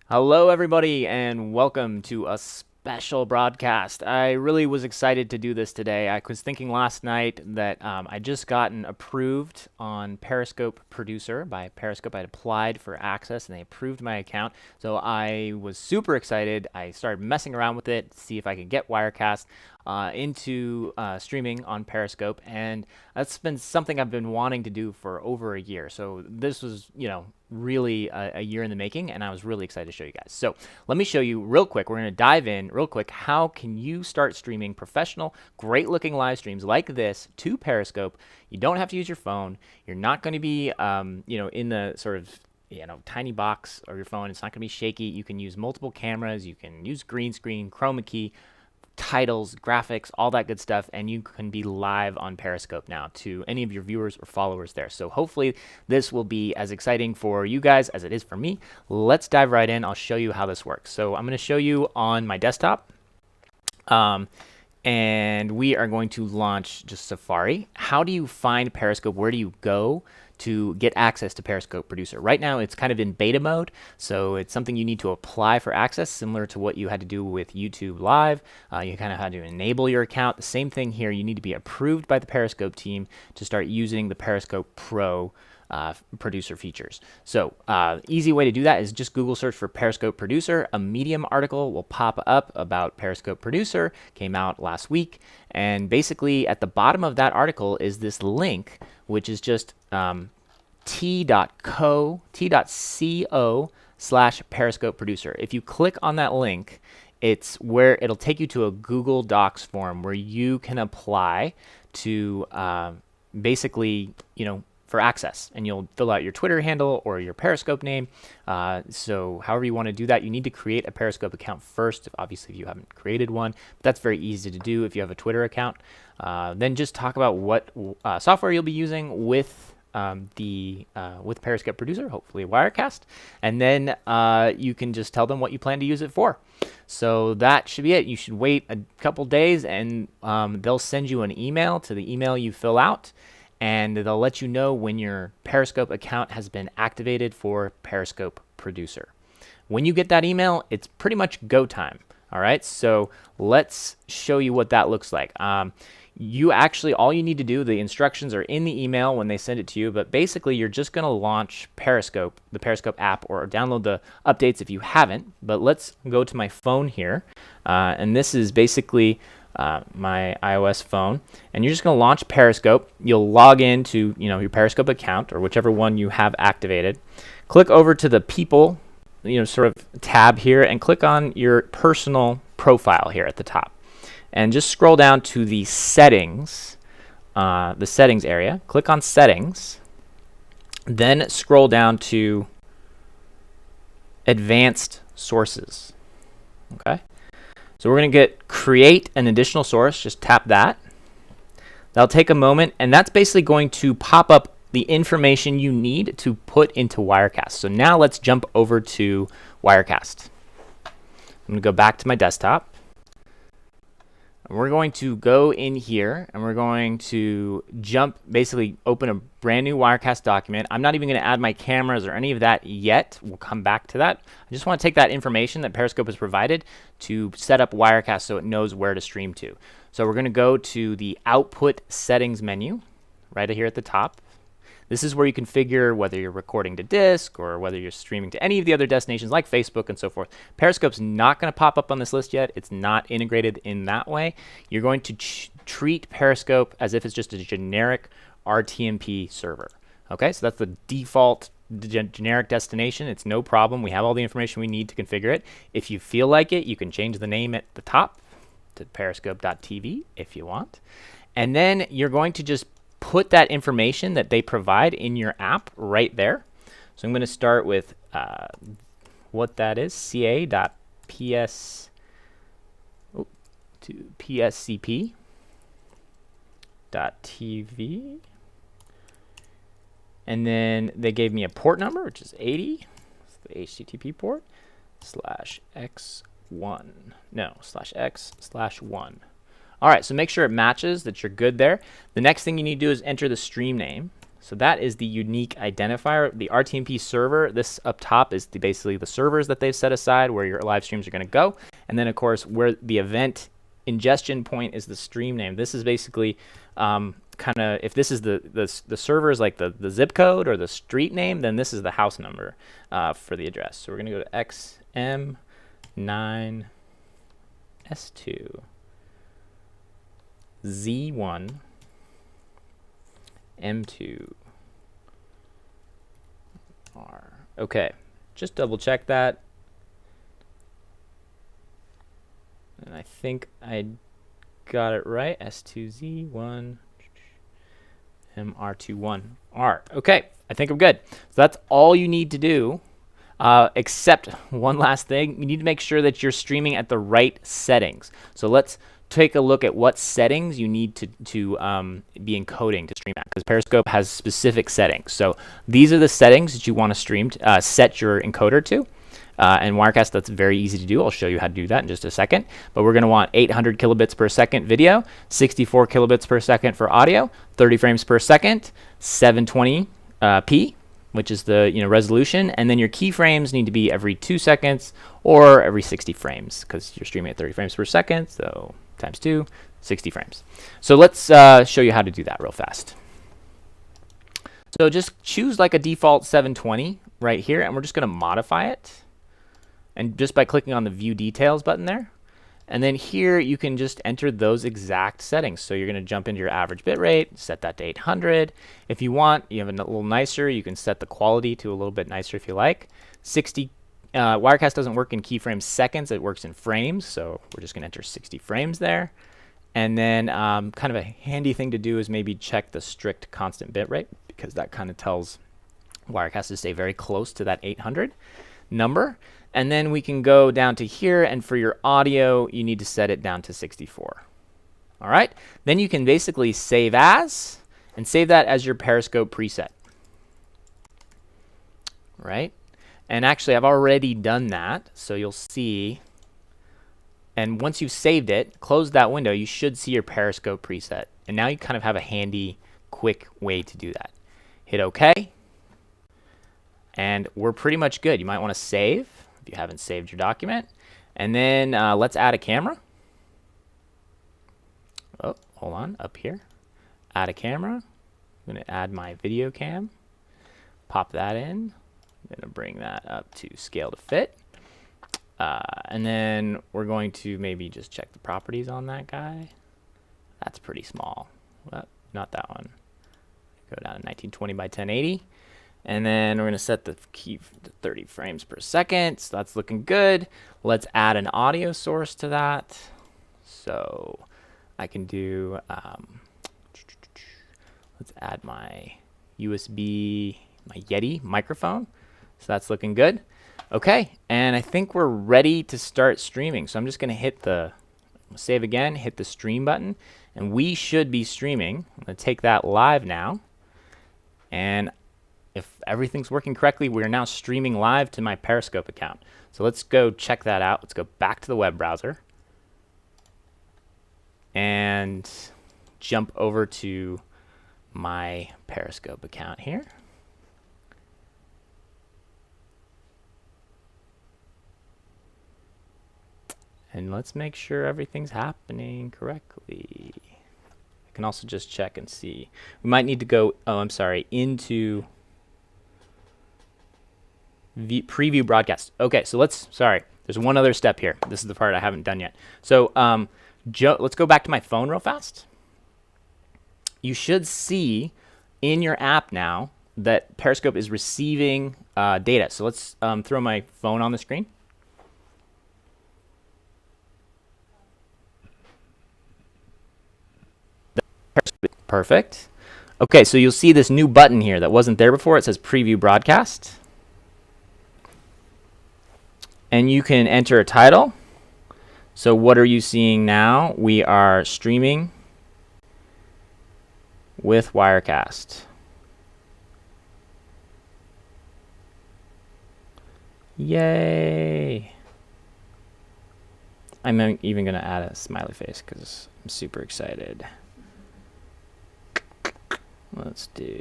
Hello, everybody, and welcome to a special broadcast. I really was excited to do this today. I was thinking last night that I just gotten approved on Periscope Producer by Periscope. I'd applied for access, and they approved my account. So I was super excited. I started messing around with it to see if I could get Wirecast into streaming on Periscope, and that's been something I've been wanting to do for over a year. So this was, really a year in the making, and I was really excited to show you guys. So let me show you real quick. We're going to dive in real quick. How can you start streaming professional, great-looking live streams like this to Periscope? You don't have to use your phone. You're not going to be, in the sort of tiny box of your phone. It's not going to be shaky. You can use multiple cameras. You can use green screen, chroma key, titles, graphics, all that good stuff, and you can be live on Periscope now to any of your viewers or followers there. So hopefully this will be as exciting for you guys as it is for me. Let's dive right in. I'll show you how this works. So I'm going to show you on my desktop, and we are going to launch just Safari. How do you find Periscope? Where do you go to get access to Periscope Producer? Right now it's kind of in beta mode, so it's something you need to apply for access, similar to what you had to do with YouTube Live. You kind of had to enable your account. The same thing here. You need to be approved by the Periscope team to start using the Periscope Pro producer features. So easy way to do that is just Google search for Periscope Producer. A Medium article will pop up about Periscope Producer. Came out last week, and basically at the bottom of that article is this link, which is just t.co/Periscope Producer. If you click on that link, it's where it'll take you to a Google Docs form where you can apply to basically, for access, and you'll fill out your Twitter handle or your Periscope name. So however you want to do that, you need to create a Periscope account first, obviously if you haven't created one. But that's very easy to do if you have a Twitter account. Then just talk about what software you'll be using with with Periscope Producer, hopefully Wirecast, and then you can just tell them what you plan to use it for. So that should be it. You should wait a couple days, and they'll send you an email to the email you fill out, and they'll let you know when your Periscope account has been activated for Periscope Producer. When you get that email, it's pretty much go time. All right, so let's show you what that looks like. You actually, all you need to do, the instructions are in the email when they send it to you, but basically you're just going to launch Periscope, the Periscope app, or download the updates if you haven't. But let's go to my phone here, and this is basically my iOS phone, and you're just going to launch Periscope. You'll log into your Periscope account or whichever one you have activated. Click over to the people sort of tab here and click on your personal profile here at the top. And just scroll down to the settings area. Click on settings. Then scroll down to advanced sources. Okay. So we're going to create an additional source. Just tap that. That'll take a moment, and that's basically going to pop up the information you need to put into Wirecast. So now let's jump over to Wirecast. I'm going to go back to my desktop. We're going to go in here, and we're going to basically open a brand new Wirecast document. I'm not even going to add my cameras or any of that yet. We'll come back to that. I just want to take that information that Periscope has provided to set up Wirecast so it knows where to stream to. So we're going to go to the Output Settings menu right here at the top. This is where you configure whether you're recording to disk or whether you're streaming to any of the other destinations like Facebook and so forth. Periscope's not going to pop up on this list yet. It's not integrated in that way. You're going to treat Periscope as if it's just a generic RTMP server. Okay, so that's the default generic destination. It's no problem. We have all the information we need to configure it. If you feel like it, you can change the name at the top to periscope.tv if you want. And then you're going to just put that information that they provide in your app right there. So I'm going to start with what that is, pscp.tv. And then they gave me a port number, which is 80. It's the HTTP port, /x/1. All right, so make sure it matches, that you're good there. The next thing you need to do is enter the stream name. So that is the unique identifier. The RTMP server, this up top is basically the servers that they've set aside where your live streams are going to go. And then, of course, where the event ingestion point is the stream name. This is basically kind of, if this is the servers like the zip code or the street name, then this is the house number for the address. So we're going to go to XM9S2 Z1 M2 R. Okay, just double check that. And I think I got it right. S2Z1 MR21R. Okay, I think I'm good. So that's all you need to do. Except one last thing, you need to make sure that you're streaming at the right settings. So let's take a look at what settings you need to be encoding to stream at, because Periscope has specific settings. So these are the settings that you want to stream set your encoder to. And Wirecast, that's very easy to do. I'll show you how to do that in just a second. But we're going to want 800 kilobits per second video, 64 kilobits per second for audio, 30 frames per second, 720p, which is the resolution, and then your keyframes need to be every 2 seconds or every 60 frames, because you're streaming at 30 frames per second, so times 2, 60 frames. So let's show you how to do that real fast. So just choose like a default 720 right here, and we're just going to modify it. And just by clicking on the View Details button there. And then here you can just enter those exact settings. So you're going to jump into your average bitrate, set that to 800. If you want, you have a little nicer, you can set the quality to a little bit nicer if you like. 60. Wirecast doesn't work in keyframes seconds, it works in frames. So we're just going to enter 60 frames there. And then kind of a handy thing to do is maybe check the strict constant bitrate, because that kind of tells Wirecast to stay very close to that 800 number. And then we can go down to here, and for your audio, you need to set it down to 64. All right? Then you can basically save as, and save that as your Periscope preset. Right? And actually, I've already done that, so you'll see. And once you've saved it, close that window, you should see your Periscope preset. And now you kind of have a handy, quick way to do that. Hit OK. And we're pretty much good. You might want to save if you haven't saved your document. And then let's add a camera. Oh, hold on, up here. Add a camera. I'm going to add my video cam. Pop that in. I'm going to bring that up to scale to fit. And then we're going to maybe just check the properties on that guy. That's pretty small. Well, not that one. Go down to 1920 by 1080. And then we're going to set the key to 30 frames per second. So that's looking good. Let's add an audio source to that. So I can do, let's add my USB, my Yeti microphone. So that's looking good. Okay, and I think we're ready to start streaming. So I'm just going to hit the, save again, hit the stream button. And we should be streaming. I'm going to take that live now. And if everything's working correctly, we're now streaming live to my Periscope account. So let's go check that out. Let's go back to the web browser and jump over to my Periscope account here. And let's make sure everything's happening correctly. I can also just check and see. We might need to go, into preview broadcast. Okay, so there's one other step here. This is the part I haven't done yet. So let's go back to my phone real fast. You should see in your app now that Periscope is receiving data. So let's throw my phone on the screen. Perfect. Okay, so you'll see this new button here that wasn't there before. It says preview broadcast. And you can enter a title. So what are you seeing now? We are streaming with Wirecast. Yay! I'm even going to add a smiley face because I'm super excited. Let's do.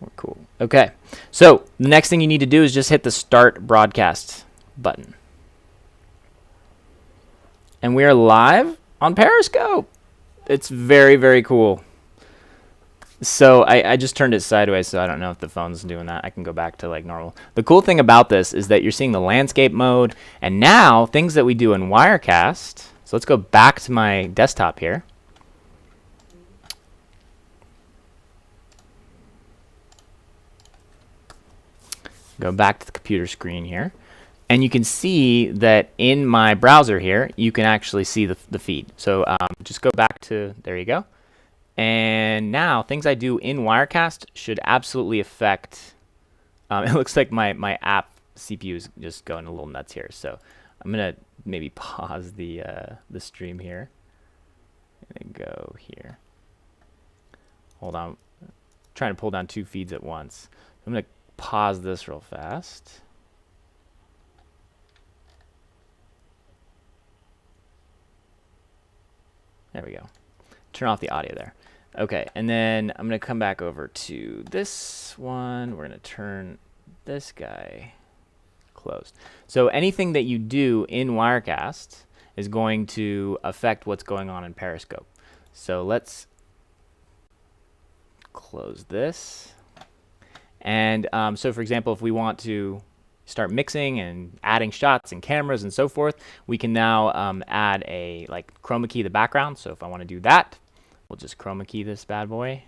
More cool. Okay. So the next thing you need to do is just hit the start broadcast button. And we are live on Periscope. It's very, very cool. So I just turned it sideways, so I don't know if the phone's doing that. I can go back to like normal. The cool thing about this is that you're seeing the landscape mode, and now things that we do in Wirecast. So let's go back to my desktop here. Go back to the computer screen here. And you can see that in my browser here, you can actually see the feed. So just go back to, there you go. And now things I do in Wirecast should absolutely affect, it looks like my app CPU is just going a little nuts here. So I'm going to maybe pause the stream here and go here. Hold on. I'm trying to pull down two feeds at once. I'm going to pause this real fast. There we go. Turn off the audio there. Okay, and then I'm going to come back over to this one. We're going to turn this guy closed. So anything that you do in Wirecast is going to affect what's going on in Periscope. So let's close this. And so, for example, if we want to start mixing and adding shots and cameras and so forth, we can now add a chroma key the background. So if I want to do that, we'll just chroma key this bad boy.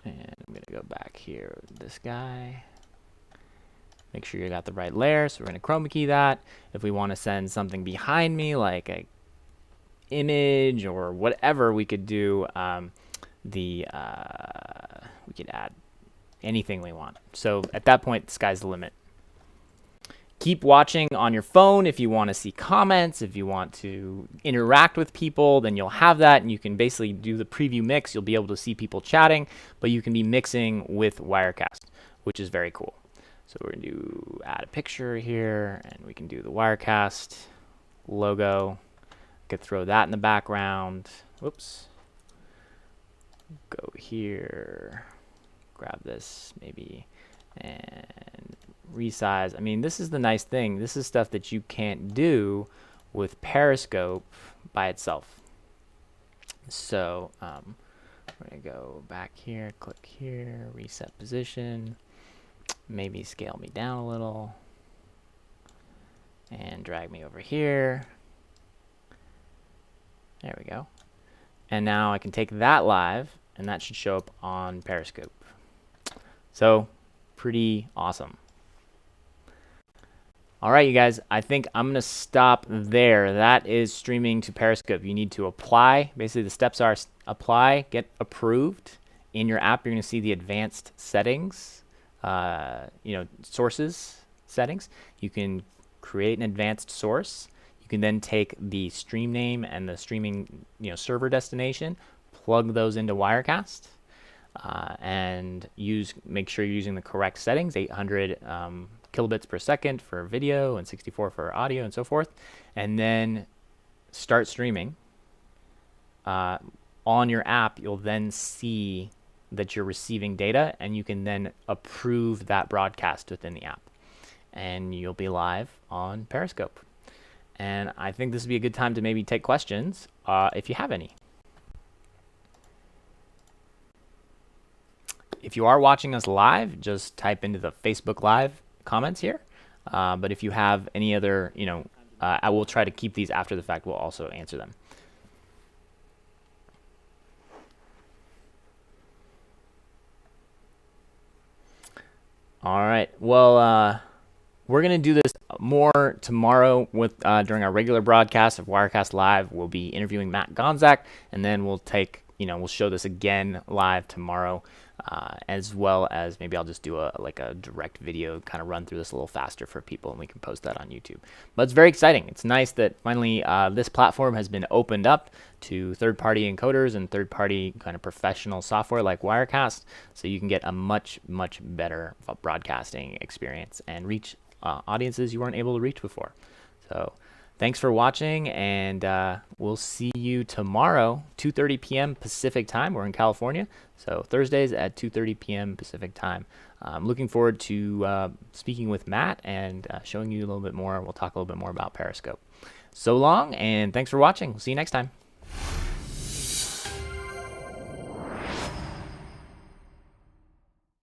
And I'm going to go back here with this guy. Make sure you got the right layer. So we're going to chroma key that. If we want to send something behind me, like a image or whatever, we could do we could add anything we want. So at that point, the sky's the limit. Keep watching on your phone if you want to see comments, if you want to interact with people, then you'll have that, and you can basically do the preview mix. You'll be able to see people chatting, but you can be mixing with Wirecast, which is very cool. So we're going to add a picture here, and we can do the Wirecast logo. Could throw that in the background. Whoops. Go here. Grab this maybe and resize. I mean, this is the nice thing. This is stuff that you can't do with Periscope by itself. So we're going to go back here, click here, reset position, maybe scale me down a little, and drag me over here. There we go. And now I can take that live, and that should show up on Periscope. So, pretty awesome. All right, you guys, I think I'm going to stop there. That is streaming to Periscope. You need to apply. Basically, the steps are apply, get approved. In your app, you're going to see the advanced settings, sources settings. You can create an advanced source. You can then take the stream name and the streaming server destination, plug those into Wirecast, and make sure you're using the correct settings, 800 kilobits per second for video and 64 for audio and so forth, and then start streaming. On your app, you'll then see that you're receiving data, and you can then approve that broadcast within the app, and you'll be live on Periscope. And I think this would be a good time to maybe take questions if you have any. If you are watching us live, just type into the Facebook Live comments here. But if you have any other, I will try to keep these after the fact. We'll also answer them. All right. Well, we're going to do this more tomorrow with during our regular broadcast of Wirecast Live. We'll be interviewing Matt Gonzak, and then we'll we'll show this again live tomorrow, as well as maybe I'll just do a direct video, kind of run through this a little faster for people, and we can post that on YouTube. But it's very exciting. It's nice that finally this platform has been opened up to third-party encoders and third-party kind of professional software like Wirecast, so you can get a much, much better broadcasting experience and reach audiences you weren't able to reach before. So Thanks for watching, and we'll see you tomorrow, 2:30 p.m. Pacific time. We're in California, so Thursdays at 2:30 p.m. Pacific time. I'm looking forward to speaking with Matt and showing you a little bit more. We'll talk a little bit more about Periscope. So long, and thanks for watching. We'll see you next time.